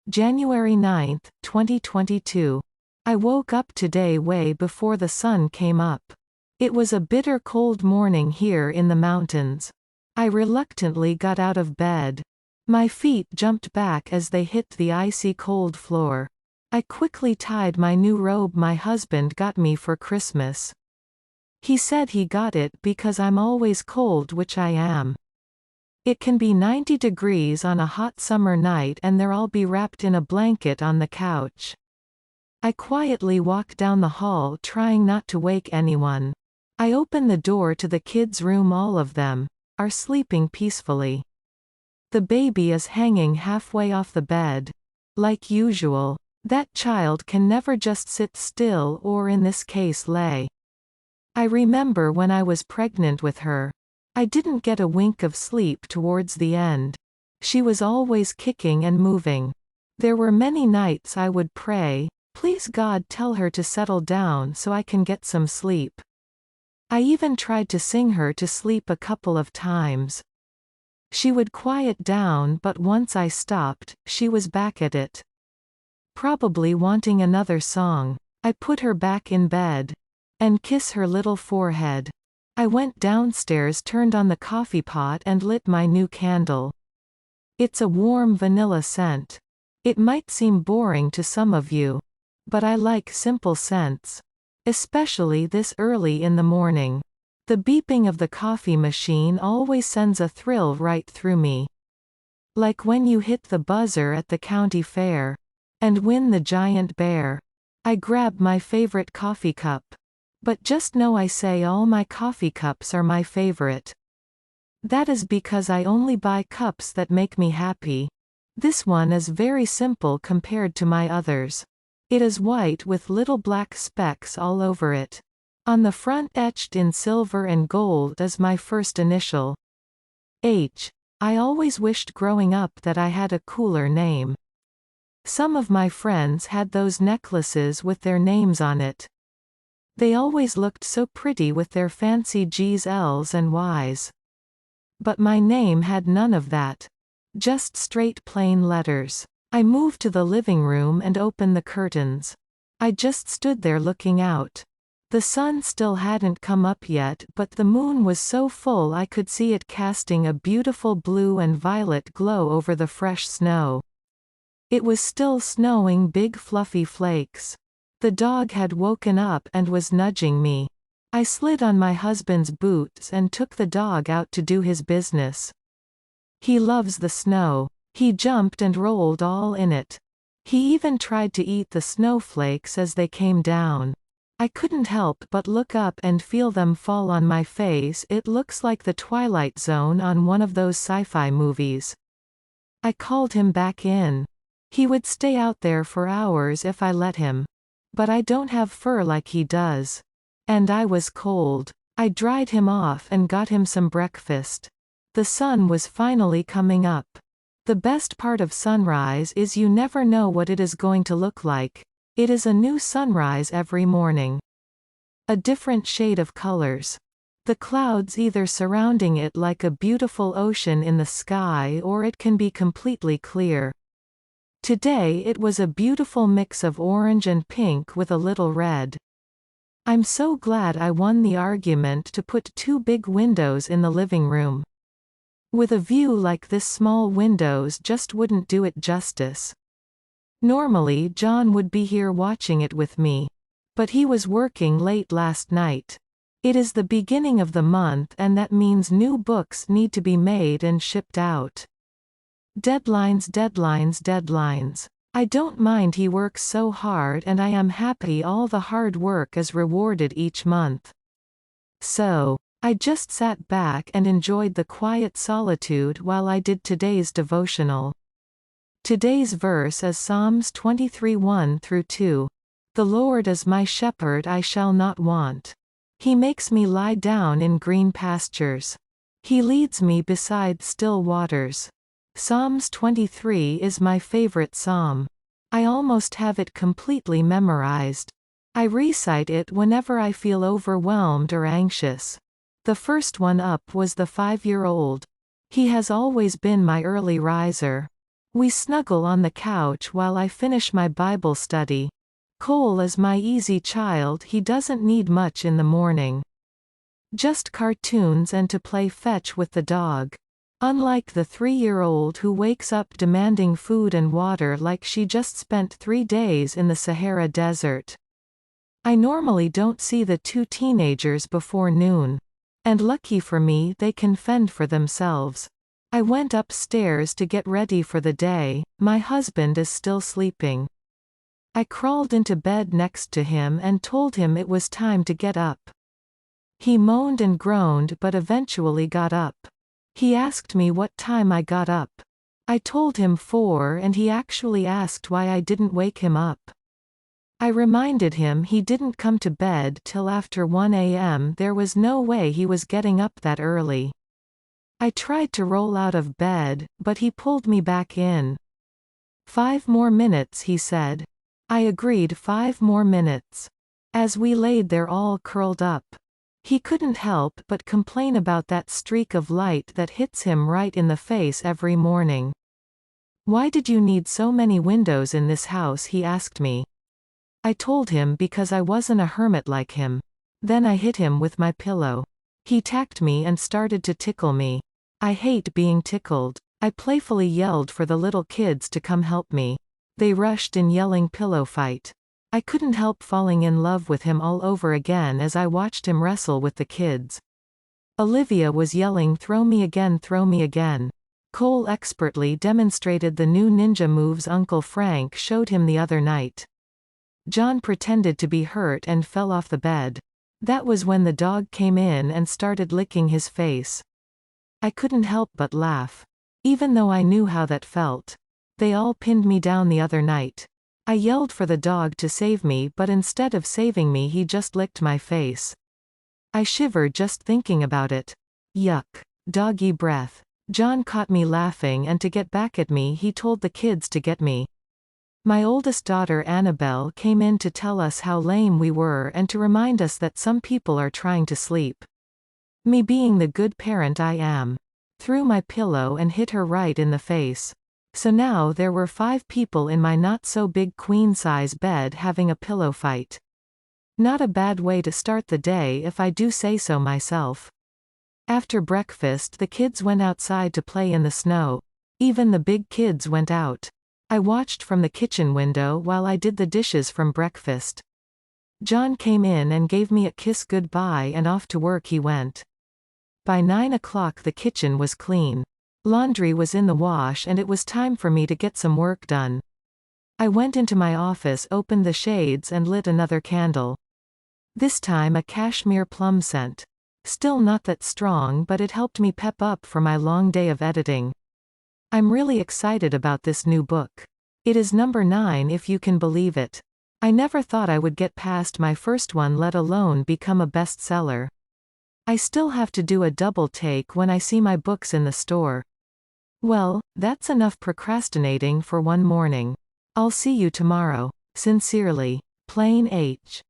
January 9, 2022. I woke up today way before the sun came up. It was a bitter cold morning here in the mountains. I reluctantly got out of bed. My feet jumped back as they hit the icy cold floor. I quickly tied my new robe my husband got me for Christmas. He said he got it because I'm always cold, which I am. It can be 90 degrees on a hot summer night and there I'll be wrapped in a blanket on the couch. I quietly walk down the hall trying not to wake anyone. I open the door to the kids' room. All of them are sleeping peacefully. The baby is hanging halfway off the bed. Like usual, that child can never just sit still or in this case lay. I remember when I was pregnant with her. I didn't get a wink of sleep towards the end. She was always kicking and moving. There were many nights I would pray, "Please God, tell her to settle down so I can get some sleep." I even tried to sing her to sleep a couple of times. She would quiet down, but once I stopped, she was back at it. Probably wanting another song. I put her back in bed and kiss her little forehead. I went downstairs, turned on the coffee pot and lit my new candle. It's a warm vanilla scent. It might seem boring to some of you, but I like simple scents. Especially this early in the morning. The beeping of the coffee machine always sends a thrill right through me. Like when you hit the buzzer at the county fair and win the giant bear. I grab my favorite coffee cup. But just know I say all my coffee cups are my favorite. That is because I only buy cups that make me happy. This one is very simple compared to my others. It is white with little black specks all over it. On the front, etched in silver and gold, is my first initial. H. I always wished growing up that I had a cooler name. Some of my friends had those necklaces with their names on it. They always looked so pretty with their fancy G's, L's and Y's. But my name had none of that. Just straight plain letters. I moved to the living room and opened the curtains. I just stood there looking out. The sun still hadn't come up yet, but the moon was so full I could see it casting a beautiful blue and violet glow over the fresh snow. It was still snowing, big fluffy flakes. The dog had woken up and was nudging me. I slid on my husband's boots and took the dog out to do his business. He loves the snow. He jumped and rolled all in it. He even tried to eat the snowflakes as they came down. I couldn't help but look up and feel them fall on my face. It looks like the Twilight Zone on one of those sci-fi movies. I called him back in. He would stay out there for hours if I let him. But I don't have fur like he does. And I was cold. I dried him off and got him some breakfast. The sun was finally coming up. The best part of sunrise is you never know what it is going to look like. It is a new sunrise every morning. A different shade of colors. The clouds either surrounding it like a beautiful ocean in the sky, or it can be completely clear. Today it was a beautiful mix of orange and pink with a little red. I'm so glad I won the argument to put 2 big windows in the living room. With a view like this, small windows just wouldn't do it justice. Normally John would be here watching it with me. But he was working late last night. It is the beginning of the month and that means new books need to be made and shipped out. Deadlines, deadlines, deadlines. I don't mind, he works so hard and I am happy all the hard work is rewarded each month. So, I just sat back and enjoyed the quiet solitude while I did today's devotional. Today's verse is Psalms 23:1-2. The Lord is my shepherd, I shall not want. He makes me lie down in green pastures. He leads me beside still waters. Psalms 23 is my favorite psalm. I almost have it completely memorized. I recite it whenever I feel overwhelmed or anxious. The first one up was the 5-year-old. He has always been my early riser. We snuggle on the couch while I finish my Bible study. Cole is my easy child, he doesn't need much in the morning. Just cartoons and to play fetch with the dog. Unlike the 3-year-old who wakes up demanding food and water like she just spent 3 days in the Sahara Desert. I normally don't see the 2 teenagers before noon. And lucky for me, they can fend for themselves. I went upstairs to get ready for the day. My husband is still sleeping. I crawled into bed next to him and told him it was time to get up. He moaned and groaned but eventually got up. He asked me what time I got up. I told him 4 and he actually asked why I didn't wake him up. I reminded him he didn't come to bed till after 1 a.m. There was no way he was getting up that early. I tried to roll out of bed, but he pulled me back in. 5 more minutes, he said. I agreed, 5 more minutes. As we laid there all curled up. He couldn't help but complain about that streak of light that hits him right in the face every morning. Why did you need so many windows in this house, he asked me. I told him because I wasn't a hermit like him. Then I hit him with my pillow. He tacked me and started to tickle me. I hate being tickled. I playfully yelled for the little kids to come help me. They rushed in yelling pillow fight. I couldn't help falling in love with him all over again as I watched him wrestle with the kids. Olivia was yelling, throw me again, throw me again. Cole expertly demonstrated the new ninja moves Uncle Frank showed him the other night. John pretended to be hurt and fell off the bed. That was when the dog came in and started licking his face. I couldn't help but laugh. Even though I knew how that felt. They all pinned me down the other night. I yelled for the dog to save me, but instead of saving me he just licked my face. I shiver just thinking about it. Yuck. Doggy breath. John caught me laughing and to get back at me he told the kids to get me. My oldest daughter Annabelle came in to tell us how lame we were and to remind us that some people are trying to sleep. Me being the good parent I am. Threw my pillow and hit her right in the face. So now there were 5 people in my not-so-big queen-size bed having a pillow fight. Not a bad way to start the day if I do say so myself. After breakfast the kids went outside to play in the snow. Even the big kids went out. I watched from the kitchen window while I did the dishes from breakfast. John came in and gave me a kiss goodbye and off to work he went. By 9 o'clock the kitchen was clean. Laundry was in the wash and it was time for me to get some work done. I went into my office, opened the shades and lit another candle. This time a cashmere plum scent. Still not that strong, but it helped me pep up for my long day of editing. I'm really excited about this new book. It is number 9 if you can believe it. I never thought I would get past my first one, let alone become a bestseller. I still have to do a double take when I see my books in the store. Well, that's enough procrastinating for one morning. I'll see you tomorrow. Sincerely, Plain H.